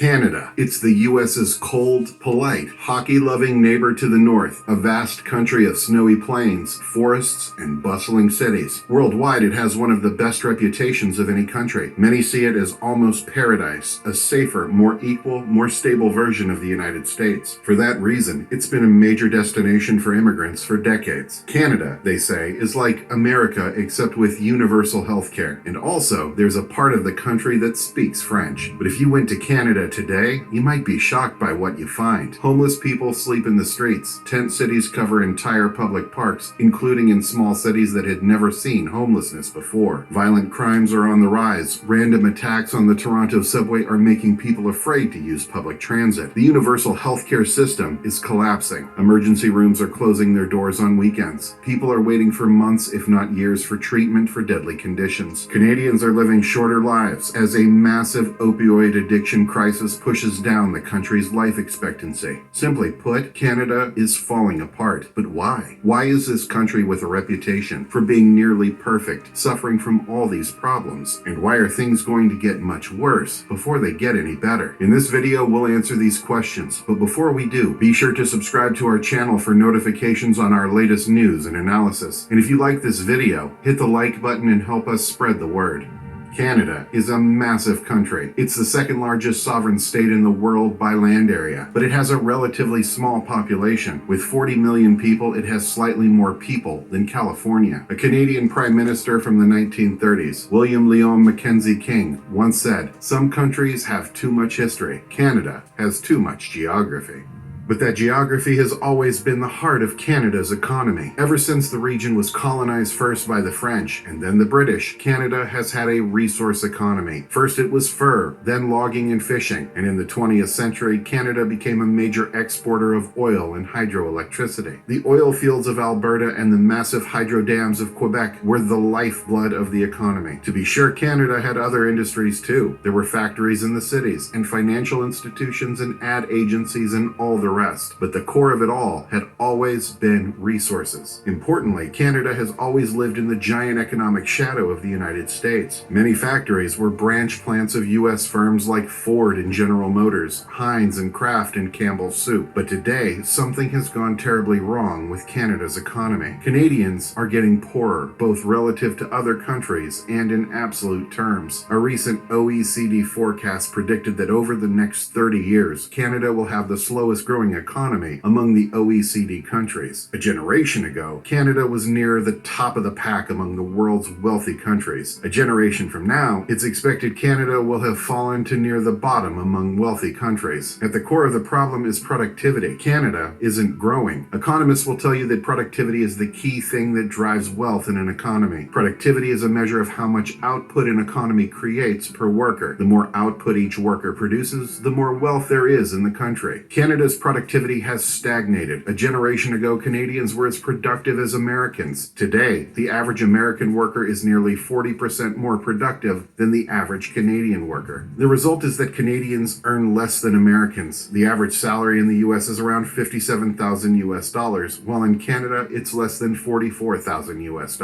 Canada. It's the US's cold, polite, hockey-loving neighbor to the north, a vast country of snowy plains, forests, and bustling cities. Worldwide, it has one of the best reputations of any country. Many see it as almost paradise, a safer, more equal, more stable version of the United States. For that reason, it's been a major destination for immigrants for decades. Canada, they say, is like America except with universal health care. And also, there's a part of the country that speaks French. But if you went to Canada today, you might be shocked by what you find. Homeless people sleep in the streets. Tent cities cover entire public parks, including in small cities that had never seen homelessness before. Violent crimes are on the rise. Random attacks on the Toronto subway are making people afraid to use public transit. The universal healthcare system is collapsing. Emergency rooms are closing their doors on weekends. People are waiting for months, if not years, for treatment for deadly conditions. Canadians are living shorter lives as a massive opioid addiction crisis pushes down the country's life expectancy. Simply put, Canada is falling apart. But why? Why is this country with a reputation for being nearly perfect suffering from all these problems? And why are things going to get much worse before they get any better? In this video, we'll answer these questions. But before we do, be sure to subscribe to our channel for notifications on our latest news and analysis. And if you like this video, hit the like button and help us spread the word. Canada is a massive country. It's the second largest sovereign state in the world by land area, but it has a relatively small population. With 40 million people, it has slightly more people than California. A Canadian Prime Minister from the 1930s, William Lyon Mackenzie King, once said, "Some countries have too much history. Canada has too much geography." But that geography has always been the heart of Canada's economy. Ever since the region was colonized first by the French and then the British, Canada has had a resource economy. First it was fur, then logging and fishing, and in the 20th century, Canada became a major exporter of oil and hydroelectricity. The oil fields of Alberta and the massive hydro dams of Quebec were the lifeblood of the economy. To be sure, Canada had other industries too. There were factories in the cities, and financial institutions and ad agencies and all the rest. But the core of it all had always been resources. Importantly, Canada has always lived in the giant economic shadow of the United States. Many factories were branch plants of U.S. firms like Ford and General Motors, Heinz and Kraft and Campbell's Soup. But today, something has gone terribly wrong with Canada's economy. Canadians are getting poorer, both relative to other countries and in absolute terms. A recent OECD forecast predicted that over the next 30 years, Canada will have the slowest growing economy among the OECD countries. A generation ago, Canada was near the top of the pack among the world's wealthy countries. A generation from now, it's expected Canada will have fallen to near the bottom among wealthy countries. At the core of the problem is productivity. Canada isn't growing. Economists will tell you that productivity is the key thing that drives wealth in an economy. Productivity is a measure of how much output an economy creates per worker. The more output each worker produces, the more wealth there is in the country. Canada's productivity has stagnated. A generation ago, Canadians were as productive as Americans. Today, the average American worker is nearly 40% more productive than the average Canadian worker. The result is that Canadians earn less than Americans. The average salary in the U.S. is around $57,000 US, while in Canada, it's less than $44,000 US.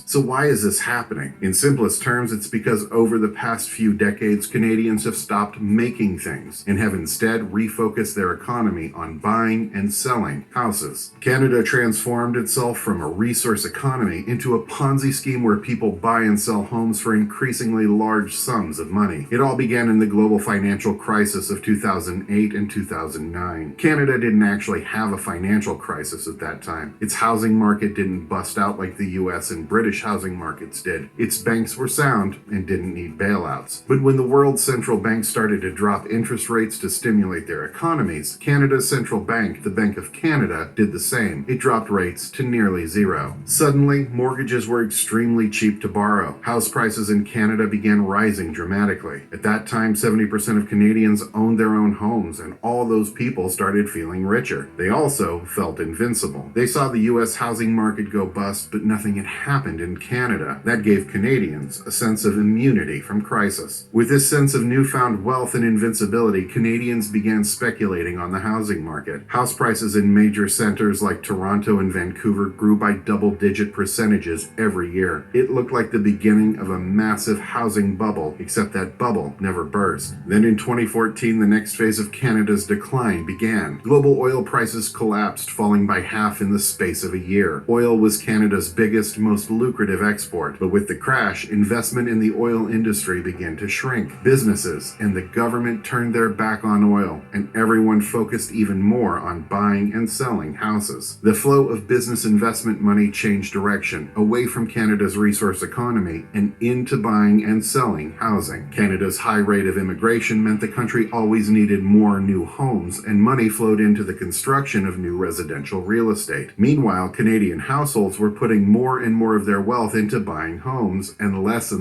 So why is this happening? In simplest terms, it's because over the past few decades, Canadians have stopped making things and have instead refocused their economy on buying and selling houses. Canada transformed itself from a resource economy into a Ponzi scheme where people buy and sell homes for increasingly large sums of money. It all began in the global financial crisis of 2008 and 2009. Canada didn't actually have a financial crisis at that time. Its housing market didn't bust out like the US and British housing markets did. Its banks were sound and didn't need bailouts. But when the world's central banks started to drop interest rates to stimulate their economies, Canada's central bank, the Bank of Canada, did the same. It dropped rates to nearly zero. Suddenly, mortgages were extremely cheap to borrow. House prices in Canada began rising dramatically. At that time, 70% of Canadians owned their own homes, and all those people started feeling richer. They also felt invincible. They saw the U.S. housing market go bust, but nothing had happened in Canada. That gave Canadians a sense of immunity from crisis. With this sense of newfound wealth and invincibility, Canadians began speculating on the housing housing market. House prices in major centers like Toronto and Vancouver grew by double-digit percentages every year. It looked like the beginning of a massive housing bubble, except that bubble never burst. Then in 2014, the next phase of Canada's decline began. Global oil prices collapsed, falling by half in the space of a year. Oil was Canada's biggest, most lucrative export, but with the crash, investment in the oil industry began to shrink. Businesses and the government turned their back on oil, and everyone focused even more on buying and selling houses. The flow of business investment money changed direction, away from Canada's resource economy and into buying and selling housing. Canada's high rate of immigration meant the country always needed more new homes, and money flowed into the construction of new residential real estate. Meanwhile, Canadian households were putting more and more of their wealth into buying homes and less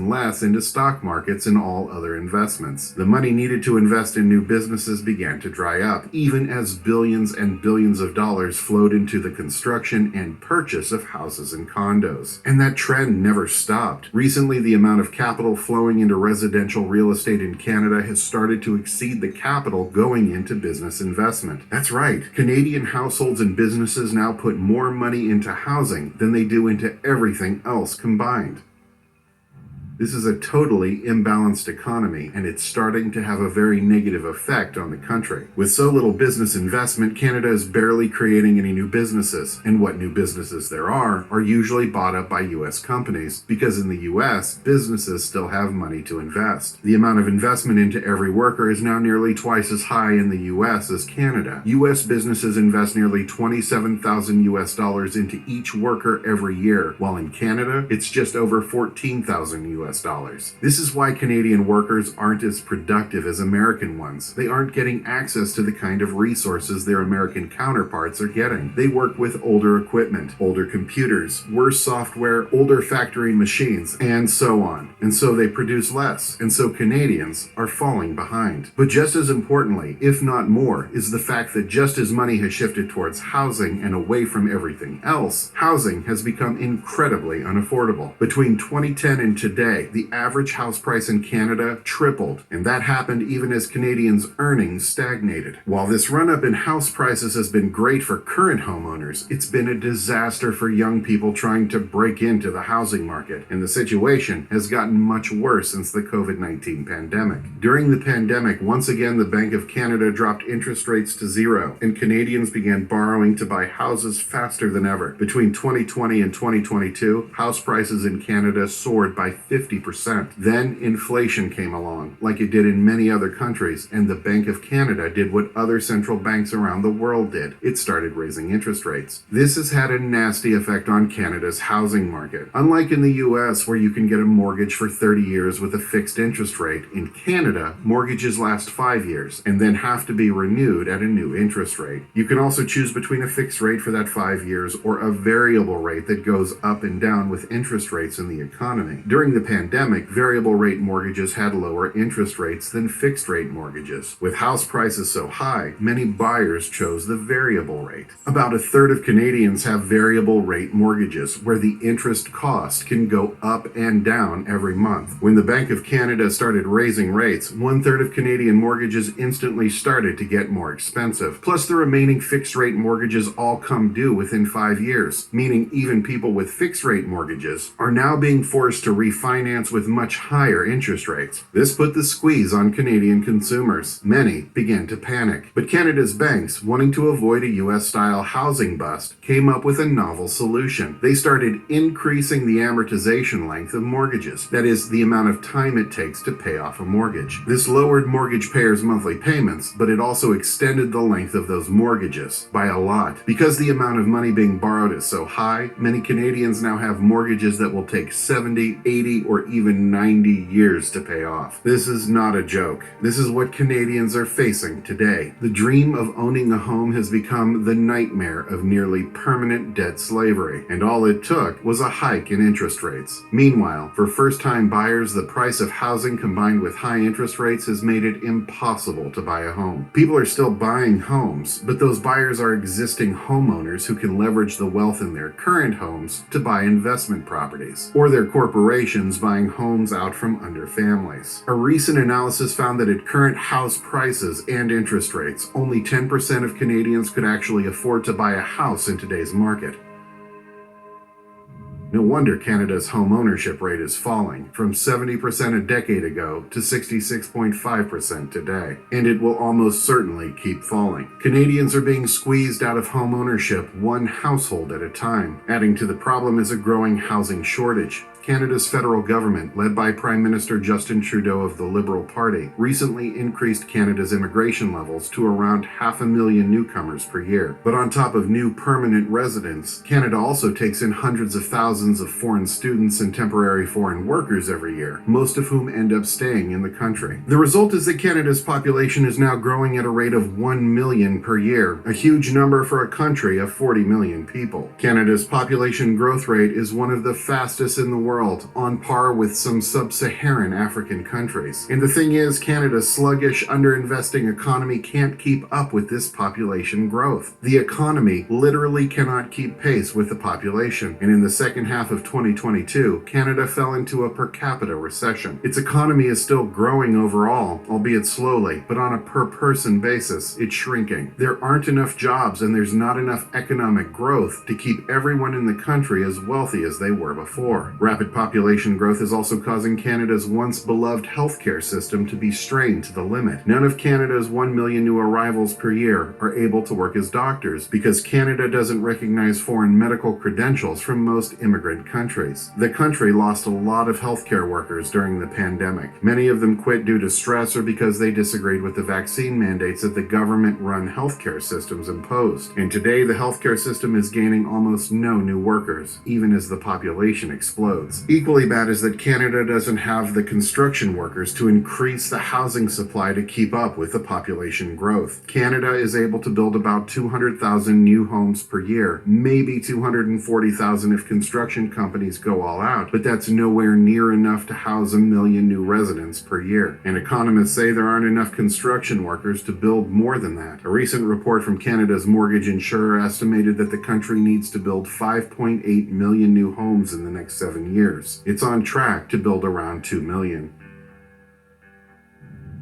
into stock markets and all other investments. The money needed to invest in new businesses began to dry up, even as billions and billions of dollars flowed into the construction and purchase of houses and condos. And that trend never stopped. Recently, the amount of capital flowing into residential real estate in Canada has started to exceed the capital going into business investment. That's right, Canadian households and businesses now put more money into housing than they do into everything else combined. This is a totally imbalanced economy, and it's starting to have a very negative effect on the country. With so little business investment, Canada is barely creating any new businesses, and what new businesses there are usually bought up by U.S. companies, because in the U.S., businesses still have money to invest. The amount of investment into every worker is now nearly twice as high in the U.S. as Canada. U.S. businesses invest nearly $27,000 US into each worker every year, while in Canada, it's just over $14,000 US. This is why Canadian workers aren't as productive as American ones. They aren't getting access to the kind of resources their American counterparts are getting. They work with older equipment, older computers, worse software, older factory machines, and so on. And so they produce less. And so Canadians are falling behind. But just as importantly, if not more, is the fact that just as money has shifted towards housing and away from everything else, housing has become incredibly unaffordable. Between 2010 and today, the average house price in Canada tripled, and that happened even as Canadians' earnings stagnated. While this run-up in house prices has been great for current homeowners, it's been a disaster for young people trying to break into the housing market, and the situation has gotten much worse since the COVID-19 pandemic. During the pandemic, once again, the Bank of Canada dropped interest rates to zero, and Canadians began borrowing to buy houses faster than ever. Between 2020 and 2022, house prices in Canada soared by 50%. Then inflation came along, like it did in many other countries, and the Bank of Canada did what other central banks around the world did. It started raising interest rates. This has had a nasty effect on Canada's housing market. Unlike in the US, where you can get a mortgage for 30 years with a fixed interest rate, in Canada, mortgages last 5 years and then have to be renewed at a new interest rate. You can also choose between a fixed rate for that 5 years or a variable rate that goes up and down with interest rates in the economy. During the pandemic, variable rate mortgages had lower interest rates than fixed rate mortgages. With house prices so high, many buyers chose the variable rate. About a third of Canadians have variable rate mortgages, where the interest cost can go up and down every month. When the Bank of Canada started raising rates, 1/3 of Canadian mortgages instantly started to get more expensive. Plus, the remaining fixed rate mortgages all come due within 5 years, meaning even people with fixed rate mortgages are now being forced to refinance with much higher interest rates. This put the squeeze on Canadian consumers. Many began to panic. But Canada's banks, wanting to avoid a US-style housing bust, came up with a novel solution. They started increasing the amortization length of mortgages, that is, the amount of time it takes to pay off a mortgage. This lowered mortgage payers' monthly payments, but it also extended the length of those mortgages by a lot. Because the amount of money being borrowed is so high, many Canadians now have mortgages that will take 70, 80, or even 90 years to pay off. This is not a joke. This is what Canadians are facing today. The dream of owning a home has become the nightmare of nearly permanent debt slavery, and all it took was a hike in interest rates. Meanwhile, for first-time buyers, the price of housing combined with high interest rates has made it impossible to buy a home. People are still buying homes, but those buyers are existing homeowners who can leverage the wealth in their current homes to buy investment properties, or their corporations Canadians buying homes out from under families. A recent analysis found that at current house prices and interest rates, only 10% of Canadians could actually afford to buy a house in today's market. No wonder Canada's home ownership rate is falling, from 70% a decade ago to 66.5% today, and it will almost certainly keep falling. Canadians are being squeezed out of home ownership one household at a time. Adding to the problem is a growing housing shortage. Canada's federal government, led by Prime Minister Justin Trudeau of the Liberal Party, recently increased Canada's immigration levels to around 500,000 newcomers per year. But on top of new permanent residents, Canada also takes in hundreds of thousands of foreign students and temporary foreign workers every year, most of whom end up staying in the country. The result is that Canada's population is now growing at a rate of 1 million per year, a huge number for a country of 40 million people. Canada's population growth rate is one of the fastest in the world, on par with some sub-Saharan African countries. And the thing is, Canada's sluggish, underinvesting economy can't keep up with this population growth. The economy literally cannot keep pace with the population, and in the second half of 2022, Canada fell into a per capita recession. Its economy is still growing overall, albeit slowly, but on a per-person basis, it's shrinking. There aren't enough jobs and there's not enough economic growth to keep everyone in the country as wealthy as they were before. Rapid population growth is also causing Canada's once beloved healthcare system to be strained to the limit. None of Canada's 1 million new arrivals per year are able to work as doctors because Canada doesn't recognize foreign medical credentials from most immigrant countries. The country lost a lot of healthcare workers during the pandemic. Many of them quit due to stress or because they disagreed with the vaccine mandates that the government-run healthcare systems imposed. And today, the healthcare system is gaining almost no new workers, even as the population explodes. Equally bad is that Canada doesn't have the construction workers to increase the housing supply to keep up with the population growth. Canada is able to build about 200,000 new homes per year, maybe 240,000 if construction companies go all out, but that's nowhere near enough to house 1 million new residents per year. And economists say there aren't enough construction workers to build more than that. A recent report from Canada's mortgage insurer estimated that the country needs to build 5.8 million new homes in the next 7 years. It's on track to build around 2 million.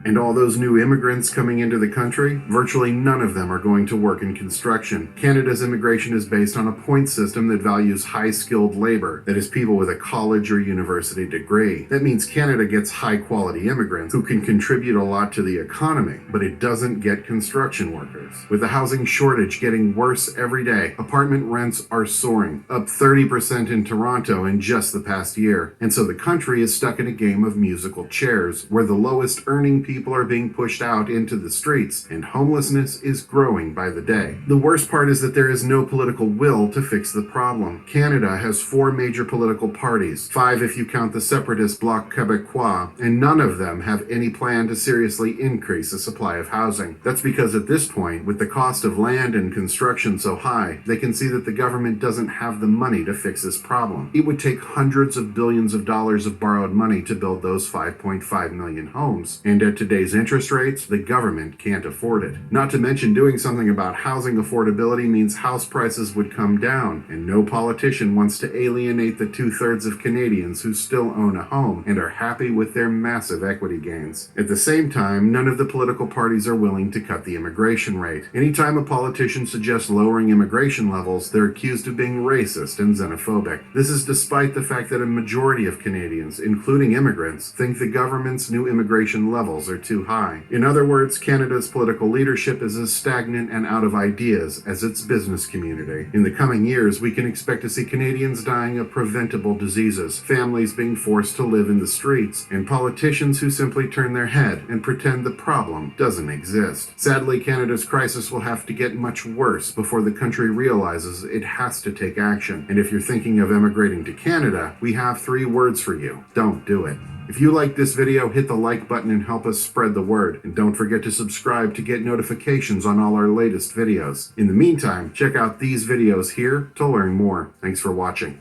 And all those new immigrants coming into the country, virtually none of them are going to work in construction. Canada's immigration is based on a point system that values high-skilled labor, that is, people with a college or university degree. That means Canada gets high-quality immigrants who can contribute a lot to the economy, but it doesn't get construction workers. With the housing shortage getting worse every day, apartment rents are soaring, up 30% in Toronto in just the past year. And so the country is stuck in a game of musical chairs, where the lowest earning people are being pushed out into the streets, and homelessness is growing by the day. The worst part is that there is no political will to fix the problem. Canada has 4 major political parties, 5 if you count the separatist Bloc Québécois, and none of them have any plan to seriously increase the supply of housing. That's because at this point, with the cost of land and construction so high, they can see that the government doesn't have the money to fix this problem. It would take hundreds of billions of dollars of borrowed money to build those 5.5 million homes, and at today's interest rates, the government can't afford it. Not to mention, doing something about housing affordability means house prices would come down, and no politician wants to alienate the 2/3 of Canadians who still own a home and are happy with their massive equity gains. At the same time, none of the political parties are willing to cut the immigration rate. Anytime a politician suggests lowering immigration levels, they're accused of being racist and xenophobic. This is despite the fact that a majority of Canadians, including immigrants, think the government's new immigration levels are too high. In other words, Canada's political leadership is as stagnant and out of ideas as its business community. In the coming years, we can expect to see Canadians dying of preventable diseases, families being forced to live in the streets, and politicians who simply turn their head and pretend the problem doesn't exist. Sadly, Canada's crisis will have to get much worse before the country realizes it has to take action. And if you're thinking of emigrating to Canada, we have 3 words for you. Don't do it. If you like this video, hit the like button and help us spread the word. And don't forget to subscribe to get notifications on all our latest videos. In the meantime, check out these videos here to learn more. Thanks for watching.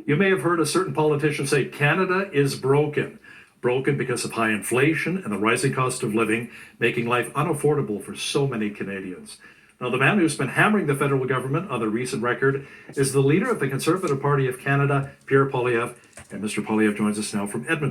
You may have heard a certain politician say Canada is broken. Broken because of high inflation and the rising cost of living, making life unaffordable for so many Canadians. Now, the man who's been hammering the federal government on the recent record is the leader of the Conservative Party of Canada, Pierre Poilievre. And Mr. Poilievre joins us now from Edmonton.